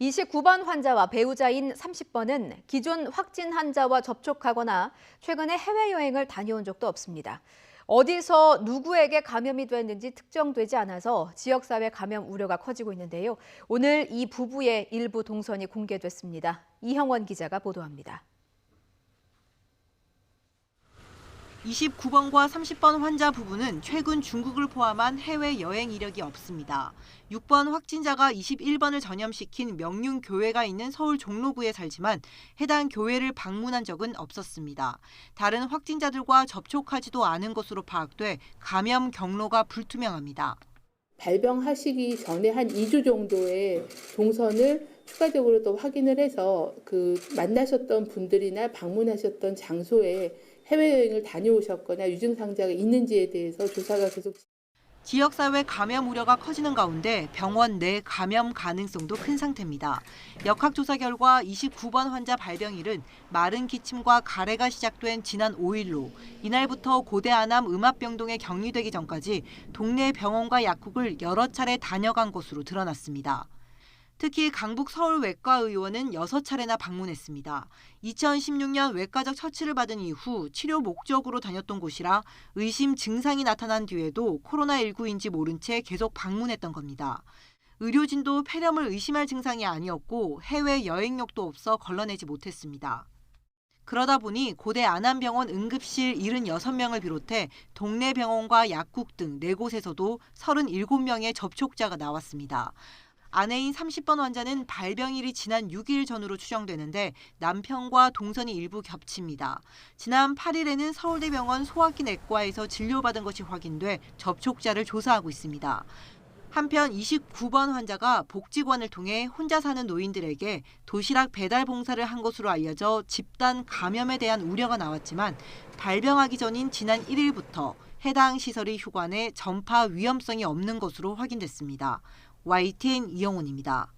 29번 환자와 배우자인 30번은 기존 확진 환자와 접촉하거나 최근에 해외여행을 다녀온 적도 없습니다. 어디서 누구에게 감염이 됐는지 특정되지 않아서 지역사회 감염 우려가 커지고 있는데요. 오늘 이 부부의 일부 동선이 공개됐습니다. 이형원 기자가 보도합니다. 29번과 30번 환자 부부는 최근 중국을 포함한 해외여행 이력이 없습니다. 6번 확진자가 21번을 전염시킨 명륜교회가 있는 서울 종로구에 살지만 해당 교회를 방문한 적은 없었습니다. 다른 확진자들과 접촉하지도 않은 것으로 파악돼 감염 경로가 불투명합니다. 발병하시기 전에 한 2주 정도의 동선을 추가적으로 또 확인을 해서 만나셨던 분들이나 방문하셨던 장소에 해외여행을 다녀오셨거나 유증상자가 있는지에 대해서 조사가 계속. 지역사회 감염 우려가 커지는 가운데 병원 내 감염 가능성도 큰 상태입니다. 역학조사 결과 29번 환자 발병일은 마른 기침과 가래가 시작된 지난 5일로 이날부터 고대 안암 음압병동에 격리되기 전까지 동네 병원과 약국을 여러 차례 다녀간 것으로 드러났습니다. 특히 강북 서울외과의원은 6차례나 방문했습니다. 2016년 외과적 처치를 받은 이후 치료 목적으로 다녔던 곳이라 의심 증상이 나타난 뒤에도 코로나19인지 모른 채 계속 방문했던 겁니다. 의료진도 폐렴을 의심할 증상이 아니었고 해외 여행력도 없어 걸러내지 못했습니다. 그러다 보니 고대 안암병원 응급실 76명을 비롯해 동네 병원과 약국 등 4곳에서도 37명의 접촉자가 나왔습니다. 아내인 30번 환자는 발병일이 지난 6일 전후로 추정되는데 남편과 동선이 일부 겹칩니다. 지난 8일에는 서울대병원 소화기내과에서 진료받은 것이 확인돼 접촉자를 조사하고 있습니다. 한편 29번 환자가 복지관을 통해 혼자 사는 노인들에게 도시락 배달 봉사를 한 것으로 알려져 집단 감염에 대한 우려가 나왔지만 발병하기 전인 지난 1일부터 해당 시설이 휴관해 전파 위험성이 없는 것으로 확인됐습니다. YTN 이영훈입니다.